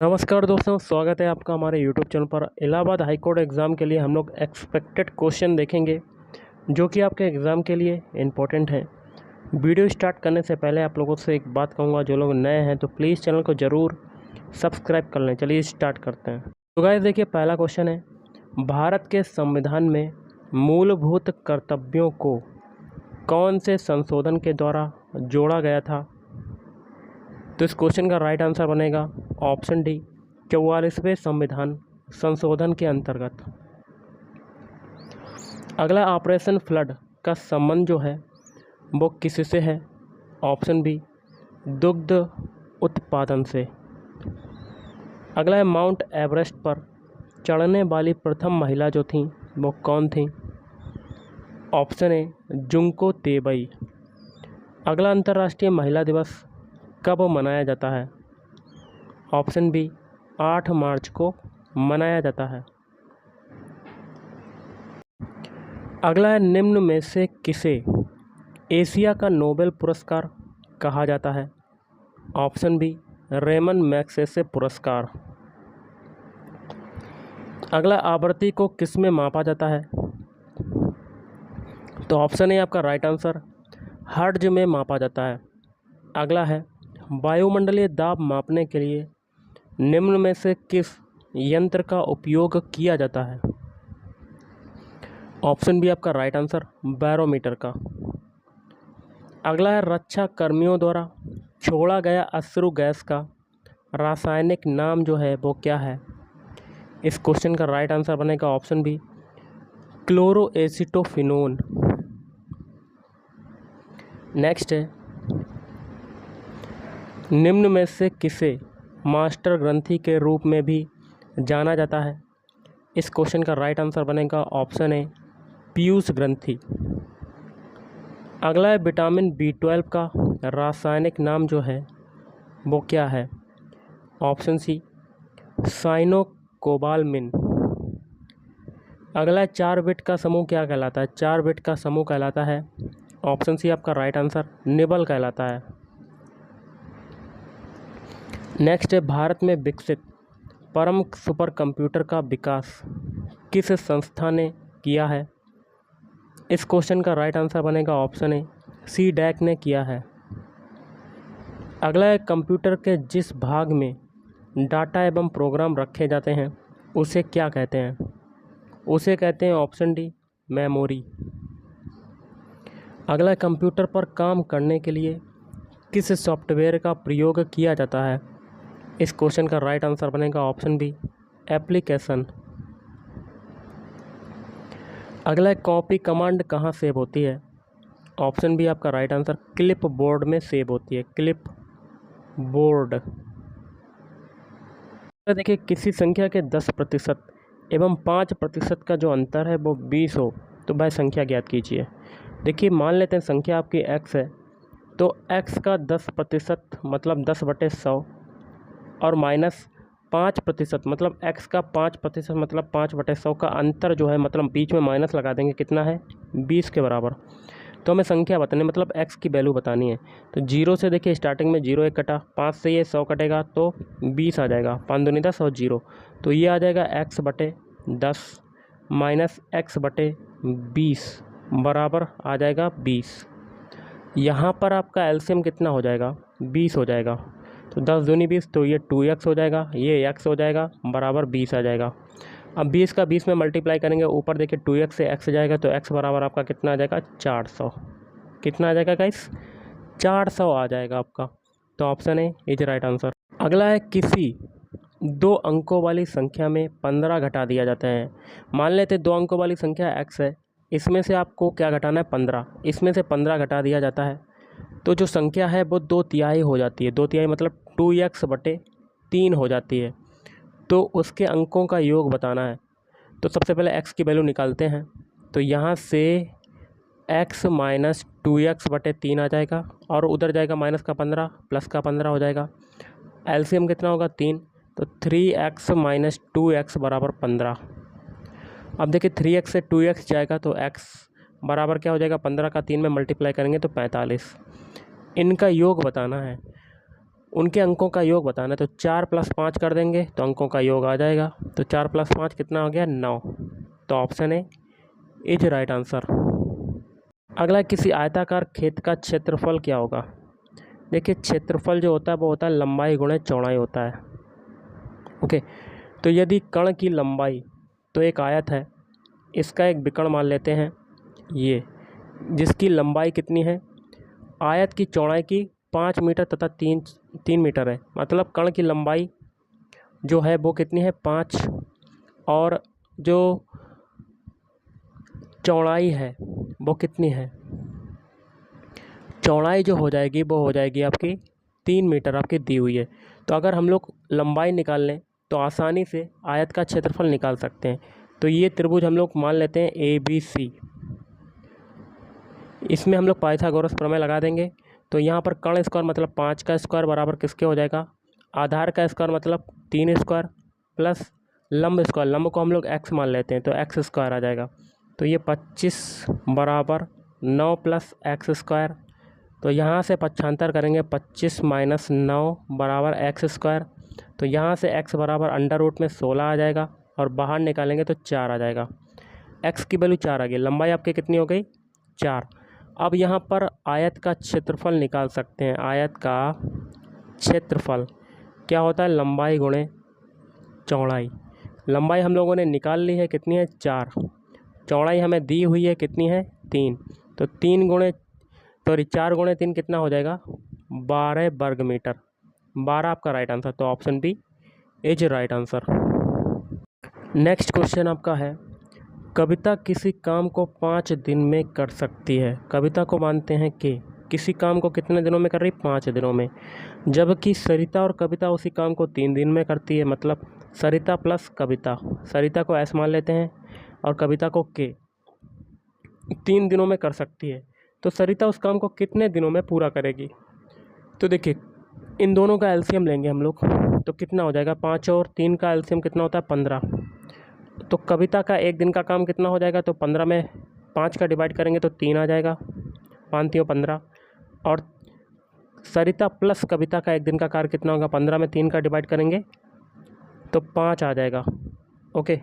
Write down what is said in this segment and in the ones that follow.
नमस्कार दोस्तों, स्वागत है आपका हमारे YouTube चैनल पर। इलाहाबाद हाई कोर्ट एग्ज़ाम के लिए हम लोग एक्सपेक्टेड क्वेश्चन देखेंगे जो कि आपके एग्ज़ाम के लिए इम्पोर्टेंट हैं। वीडियो स्टार्ट करने से पहले आप लोगों से एक बात कहूँगा, जो लोग नए हैं तो प्लीज़ चैनल को ज़रूर सब्सक्राइब कर लें। चलिए स्टार्ट करते हैं। तो गाइस देखिए, पहला क्वेश्चन है, भारत के संविधान में मूलभूत कर्तव्यों को कौन से संशोधन के द्वारा जोड़ा गया था? तो इस क्वेश्चन का राइट आंसर बनेगा ऑप्शन डी, 44वें संविधान संशोधन के अंतर्गत। अगला, ऑपरेशन फ्लड का संबंध जो है वो किससे है? ऑप्शन बी, दुग्ध उत्पादन से। अगला है, माउंट एवरेस्ट पर चढ़ने वाली प्रथम महिला जो थी वो कौन थी? Option A, Junko Tabei. अगला, अंतर्राष्ट्रीय महिला दिवस कब मनाया जाता है? ऑप्शन बी, 8 मार्च को मनाया जाता है। अगला है, निम्न में से किसे एशिया का नोबेल पुरस्कार कहा जाता है? ऑप्शन बी, रेमन मैग्सेसे पुरस्कार। अगला, आवृत्ति को किस में मापा जाता है? तो ऑप्शन ए आपका राइट आंसर, हर्ट्ज में मापा जाता है। अगला है, वायुमंडलीय दाब मापने के लिए निम्न में से किस यंत्र का उपयोग किया जाता है? ऑप्शन बी आपका राइट आंसर, बैरोमीटर का। अगला है, रक्षा कर्मियों द्वारा छोड़ा गया अश्रु गैस का रासायनिक नाम जो है वो क्या है? इस क्वेश्चन का राइट आंसर बनेगा ऑप्शन बी, क्लोरोएसिटोफिनोन। नेक्स्ट है, निम्न में से किसे मास्टर ग्रंथि के रूप में भी जाना जाता है? इस क्वेश्चन का राइट आंसर बनेगा ऑप्शन ए, पीयूष ग्रंथि। अगला है, विटामिन B12 का रासायनिक नाम जो है वो क्या है? Option C, cyanocobalamin. अगला है, 4 बिट का समूह क्या कहलाता है? 4 बिट का समूह कहलाता है, ऑप्शन सी आपका राइट आंसर, निबल कहलाता है। नेक्स्ट है, भारत में विकसित परम सुपर कंप्यूटर का विकास किस संस्था ने किया है? इस क्वेश्चन का राइट आंसर बनेगा ऑप्शन ए, CDAC ने किया है। अगला है, कंप्यूटर के जिस भाग में डाटा एवं प्रोग्राम रखे जाते हैं उसे क्या कहते हैं? उसे कहते हैं ऑप्शन डी, मेमोरी। अगला, कंप्यूटर पर काम करने के लिए किस सॉफ्टवेयर का प्रयोग किया जाता है? इस क्वेश्चन का राइट आंसर बनेगा ऑप्शन बी, एप्लीकेशन। अगला, कॉपी कमांड कहाँ सेव होती है? ऑप्शन बी आपका राइट आंसर, क्लिप बोर्ड में सेव होती है, क्लिप बोर्ड। देखिए, किसी संख्या के 10% एवं 5% का जो अंतर है वो 20 हो तो वह संख्या ज्ञात कीजिए। देखिए, मान लेते हैं संख्या आपकी x है, तो x का 10% मतलब 10/100 और माइनस 5% मतलब x का 5% मतलब 5/100 का अंतर जो है, मतलब बीच में माइनस लगा देंगे, कितना है? 20 के बराबर। तो हमें संख्या बतानी, मतलब x की वैल्यू बतानी है। तो 0 से देखिए, स्टार्टिंग में 0 1 कटा, 5 से ये 100 कटेगा तो 20 आ जाएगा, 5 दूनी 10 और 0, तो ये आ जाएगा x/10 माइनस x/20 बराबर आ जाएगा 20। यहाँ पर आपका एलसीएम कितना हो जाएगा? 20 हो जाएगा। तो 10 दूनी 20, तो ये 2x हो जाएगा, ये x हो जाएगा, बराबर 20 आ जाएगा। अब 20 का 20 में मल्टीप्लाई करेंगे, ऊपर देखिए 2x से x जाएगा, तो x बराबर आपका कितना आ जाएगा? 400। कितना आ जाएगा गाइस? 400 आ जाएगा आपका। तो option A is right answer. अगला है, किसी 2 अंकों वाली संख्या में 15 घटा दिया जाता है। मान लेते 2 अंकों वाली संख्या x है, इसमें से आपको क्या घटाना है? 15। इसमें से 15 घटा दिया जाता है तो जो संख्या है वो 2/3 हो जाती है। 2/3 मतलब 2x/3 हो जाती है। तो उसके अंकों का योग बताना है। तो सबसे पहले x की वैल्यू निकालते हैं। तो यहाँ से x माइनस 2x/3 आ जाएगा, और उधर जाएगा माइनस का 15 प्लस का 15 हो जाएगा। एलसीएम कितना होगा? 3, तो 3x माइनस 2x बराबर 15। अब देखिए, 3x से 2x जाएगा तो x बराबर क्या हो जाएगा? 15 का 3 में मल्टीप्लाई करेंगे तो 45। इनका योग बताना है। उनके अंकों का योग बताना है, तो 4 + 5 कर देंगे तो अंकों का योग आ जाएगा। तो 4 + 5 कितना हो गया? 9। तो option A is right answer. अगला, किसी आयताकार खेत का क्षेत्रफल क्या होगा? देखिए, क्षेत्रफल जो होता है वो होता है लंबाई गुणे चौड़ाई होता है। ओके, तो यदि कण की लंबाई, तो एक आयत है, इसका एक विकर्ण मान लेते हैं ये, जिसकी लंबाई कितनी है? आयत की चौड़ाई की 5 मीटर तथा 3 मीटर है, मतलब कण की लंबाई जो है वो कितनी है? 5, और जो चौड़ाई है वो कितनी है? चौड़ाई जो हो जाएगी वो हो जाएगी आपकी 3 मीटर आपकी दी हुई है। तो अगर हम लोग लंबाई निकाल लें तो आसानी से आयत का क्षेत्रफल निकाल सकते हैं। तो ये त्रिभुज हम लोग मान लेते हैं ABC। इसमें हम लोग पाइथागोरस प्रमेय लगा देंगे। तो यहाँ पर कर्ण स्क्वायर मतलब 5 का स्क्वायर बराबर किसके हो जाएगा? आधार का स्क्वायर मतलब 3 स्क्वायर प्लस लंब स्क्वायर, लंब को हम लोग x मान लेते हैं तो x स्क्वायर आ जाएगा। तो ये 25 बराबर 9 + x स्क्वायर। तो यहाँ से पक्षांतर करेंगे, 25 - 9 बराबर x स्क्वायर। तो यहाँ से x बराबर √ में 16 आ जाएगा, और बाहर निकालेंगे तो 4 आ जाएगा। x की वैल्यू 4 आ गई, लंबाई आपकी कितनी हो गई? 4। अब यहाँ पर आयत का क्षेत्रफल निकाल सकते हैं। आयत का क्षेत्रफल क्या होता है? लंबाई गुणे चौड़ाई। लंबाई हम लोगों ने निकाल ली है, कितनी है? 4। चौड़ाई हमें दी हुई है, कितनी है? 3। तो 4 × 3 कितना हो जाएगा? 12 वर्ग मीटर। 12 आपका राइट आंसर। तो option B is right answer. Next question आपका है, कविता किसी काम को 5 दिन में कर सकती है। कविता को मानते हैं कि किसी काम को कितने दिनों में कर रही? 5 दिनों में। जबकि सरिता और कविता उसी काम को 3 दिन में करती है, मतलब सरिता प्लस कविता। सरिता को S मान लेते हैं और कविता को K। 3 दिनों में कर सकती है, तो सरिता उस काम को कितने दिनों में पूरा करेगी? तो देखिए, इन दोनों का एलसीएम लेंगे हम लोग, तो कितना हो जाएगा? 5 और 3 का एलसीएम कितना होता है? 15। तो कविता का एक दिन का काम कितना हो जाएगा? तो 15 में 5 का डिवाइड करेंगे तो 3 आ जाएगा, 5 × 15। और सरिता प्लस कविता का एक दिन का कार्य कितना होगा? 15 में 3 का डिवाइड करेंगे तो 5 आ जाएगा। ओके,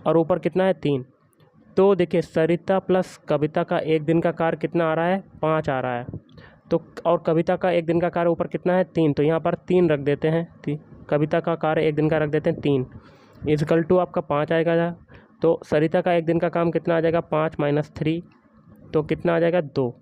और ऊपर कितना है? 3। तो देखिए, सरिता प्लस कविता का एक दिन का कार्य कितना आ रहा है? 5 आ रहा है। तो और कविता का एक दिन का कार्य ऊपर कितना है? 3। तो यहाँ पर 3 रख देते हैं, कविता का कार्य एक दिन का रख देते हैं 3, = आपका 5 आएगा। तो सरिता का एक दिन का काम कितना आ जाएगा? 5 - 3, तो कितना आ जाएगा? 2।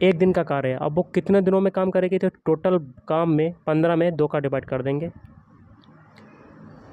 एक दिन का कार्य है, अब वो कितने दिनों में काम करेगी? तो टोटल काम में 15 में 2 का डिवाइड कर देंगे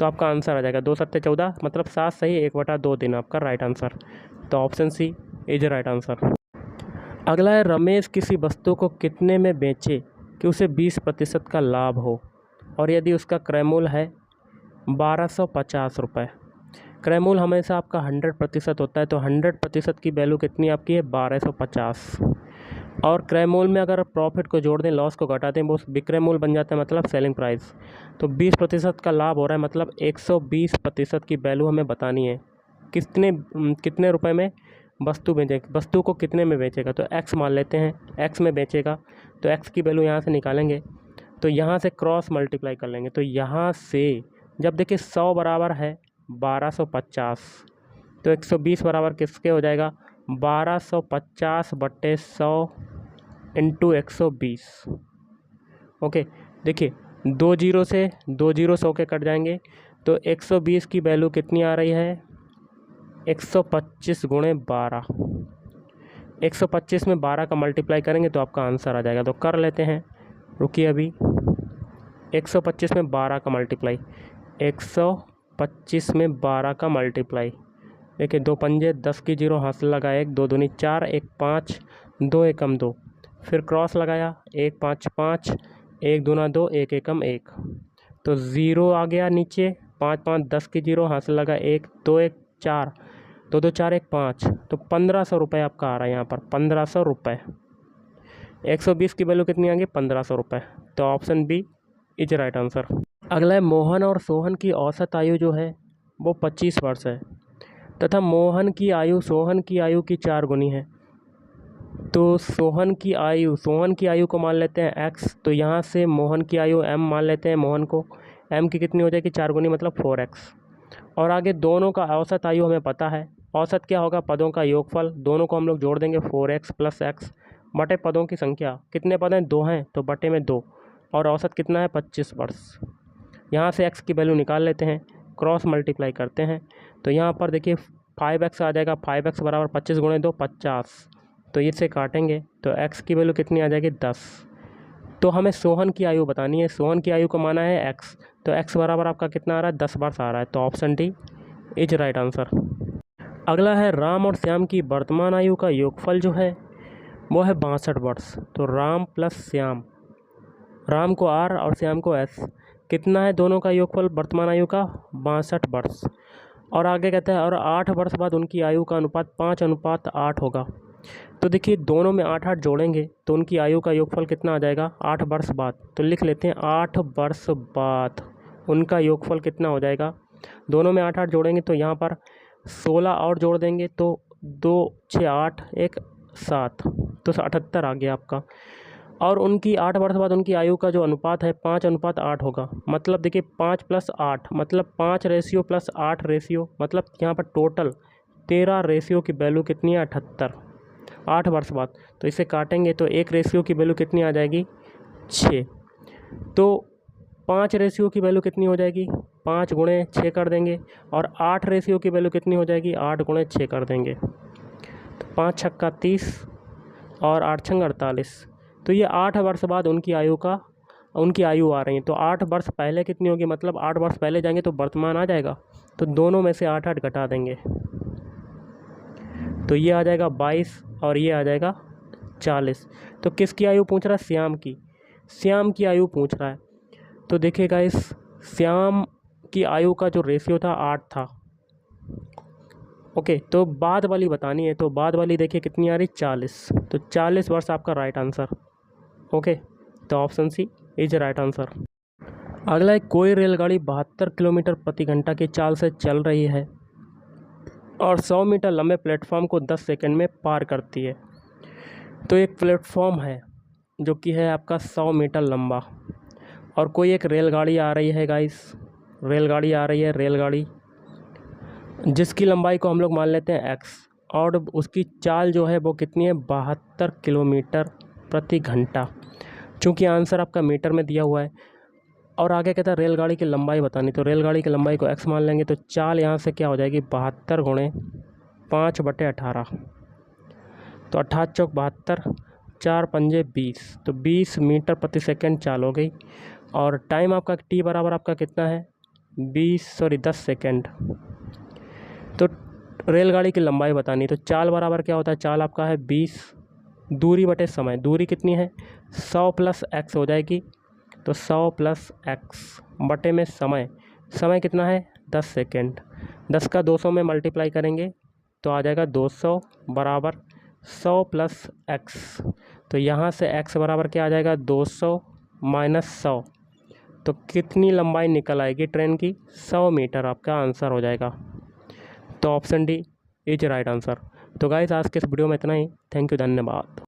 तो आपका आंसर आ जाएगा 2 × 7 = 14, मतलब 7 सही 1/2 दिन आपका राइट आंसर। तो option C is right answer. अगला है, रमेश किसी वस्तु को कितने में बेचे कि उसे 20% का लाभ हो, और यदि उसका क्रय मूल्य है 1250 रुपये। क्रय मूल्य हमेशा आपका 100% होता है, तो 100% की वैल्यू कितनी आपकी है? 1250। और क्रय मूल्य में अगर प्रॉफिट को जोड़ दें, लॉस को घटा दें, वो विक्रय मूल्य बन जाता है, मतलब सेलिंग प्राइस। तो 20% का लाभ हो रहा है, मतलब 120% की वैल्यू हमें बतानी है। कितने रुपए में वस्तु बेचेगा, वस्तु को कितने में बेचेगा? तो x मान लेते हैं, x में बेचेगा, तो x की वैल्यू यहाँ से निकालेंगे, तो यहाँ से क्रॉस मल्टीप्लाई कर लेंगे। तो यहाँ से जब देखिए 100 बराबर है 1250, तो 120 बराबर किसके हो जाएगा? 1250/100 × 120। ओके, देखिए 2 जीरो से 2 जीरो 100 के कट जाएंगे, तो 120 की वैल्यू कितनी आ रही है? 125 × 12। 125 में 12 का मल्टीप्लाई करेंगे तो आपका आंसर आ जाएगा। तो कर लेते हैं, रुकिए अभी। 125 में 12 का मल्टीप्लाई, 125 में 12 का मल्टीप्लाई। देखिए 2 पंजे 10 की 0, हाथ लगा 1, 2 दूनी 4, 1 5, 2 एकम 2, फिर क्रॉस लगाया 1 5 5, 1 दूना 2, 1 एकम 1, तो 0 आ गया नीचे। 5 5 10 की 0, हाथ लगा 1, 2 1 4, 2 2 4 1 5, तो 1500 रुपये आपका आ रहा है यहाँ पर, 1500 रुपये। 120 की वैल्यू कितनी आ गई? 1500 रुपये। तो option B is right answer. अगला है, मोहन और सोहन की औसत आयु जो है वो 25 वर्ष है, तथा मोहन की आयु सोहन की आयु की 4 गुनी है। तो सोहन की आयु को मान लेते हैं एक्स, तो यहाँ से मोहन की आयु एम मान लेते हैं, मोहन को एम की कितनी हो जाएगी 4 गुनी मतलब 4x। और आगे दोनों का औसत आयु हमें पता है, औसत क्या होगा पदों का योगफल, दोनों को हम लोग जोड़ देंगे 4x + x बटे पदों की संख्या, कितने पद हैं 2 हैं तो बटे में 2, और औसत कितना है 25 वर्ष। यहाँ से x की वैल्यू निकाल लेते हैं, क्रॉस मल्टीप्लाई करते हैं, तो यहाँ पर देखिए 5x आ जाएगा, 5x बराबर 25 गुणे 2 50, तो इससे काटेंगे तो x की वैल्यू कितनी आ जाएगी 10। तो हमें सोहन की आयु बतानी है, सोहन की आयु को माना है x, तो x बराबर आपका कितना आ रहा है 10 वर्ष आ रहा है, तो option D is right answer. अगला है राम और श्याम की वर्तमान आयु का योगफल जो है वो है 62 वर्ष। तो राम प्लस श्याम, राम को r और श्याम को s, कितना है दोनों का योगफल वर्तमान आयु का 62 वर्ष। और आगे कहता है और 8 वर्ष बाद उनकी आयु का अनुपात 5:8 होगा। तो देखिए दोनों में 8 जोड़ेंगे तो उनकी आयु का योगफल कितना आ जाएगा 8 वर्ष बाद, तो लिख लेते हैं 8 वर्ष बाद उनका योगफल कितना हो जाएगा। दोनों में 8 जोड़ेंगे तो यहाँ पर 16 और जोड़ देंगे तो 2 6 8 1 7, तो 78 आ गया आपका। और उनकी 8 वर्ष बाद उनकी आयु का जो अनुपात है 5:8 होगा। मतलब देखिए 5 + 8 मतलब 5 रेशियो + 8 रेशियो, मतलब यहाँ पर टोटल 13 रेशियो की वैल्यू कितनी है 78 8 वर्ष बाद। तो इसे काटेंगे तो 1 रेशियो की वैल्यू कितनी आ जाएगी 6। तो 5 रेशियो की वैल्यू कितनी हो जाएगी 5 गुणे 6 कर देंगे, और 8 रेशियो की वैल्यू कितनी हो जाएगी 8 गुणे 6 कर देंगे, तो 5 छक्का 30 और 8 छंग 48। तो ये 8 वर्ष बाद उनकी आयु आ रही है। तो 8 वर्ष पहले कितनी होगी, मतलब 8 वर्ष पहले जाएंगे तो वर्तमान आ जाएगा, तो दोनों में से 8 घटा देंगे, तो ये आ जाएगा 22 और ये आ जाएगा 40। तो किसकी आयु पूछ रहा है श्याम की आयु पूछ रहा है। तो देखिएगा इस श्याम की आयु का जो रेशियो था 8 था। ओके, तो बाद वाली बतानी है, तो बाद वाली देखिए कितनी आ रही 40, तो 40 वर्ष आपका राइट आंसर। ओके, तो option C is right answer. अगला है कोई रेलगाड़ी 72 किलोमीटर प्रति घंटा की चाल से चल रही है और 100 मीटर लंबे प्लेटफॉर्म को 10 सेकंड में पार करती है। तो एक प्लेटफॉर्म है जो कि है आपका 100 मीटर लंबा, और कोई एक रेलगाड़ी आ रही है गाइस, रेलगाड़ी जिसकी लंबाई को हम लोग मान लेते हैं x, और उसकी चाल जो है वो कितनी है 72 किलोमीटर प्रति घंटा, चूँकि आंसर आपका मीटर में दिया हुआ है। और आगे कहता है रेलगाड़ी की लंबाई बतानी, तो रेलगाड़ी की लंबाई को x मान लेंगे, तो चाल यहाँ से क्या हो जाएगी 72 गुणे 5/18, तो 18 चौक 72, 4 पंजे 20, तो 20 मीटर प्रति सेकंड चाल हो गई। और टाइम आपका t बराबर आपका कितना है 10 सेकंड। तो रेलगाड़ी की लंबाई बतानी, तो चाल बराबर क्या होता है, चाल आपका है 20 दूरी बटे समय, दूरी कितनी है 100 + x हो जाएगी, तो 100 + x बटे में समय कितना है 10 सेकेंड। 10 का 200 में मल्टीप्लाई करेंगे तो आ जाएगा 200 बराबर 100 + x, तो यहाँ से x बराबर क्या आ जाएगा 200 - 100, तो कितनी लंबाई निकल आएगी ट्रेन की 100 मीटर आपका आंसर हो जाएगा। तो option D is right answer. तो गाइस आज के इस वीडियो में इतना ही, थैंक यू, धन्यवाद।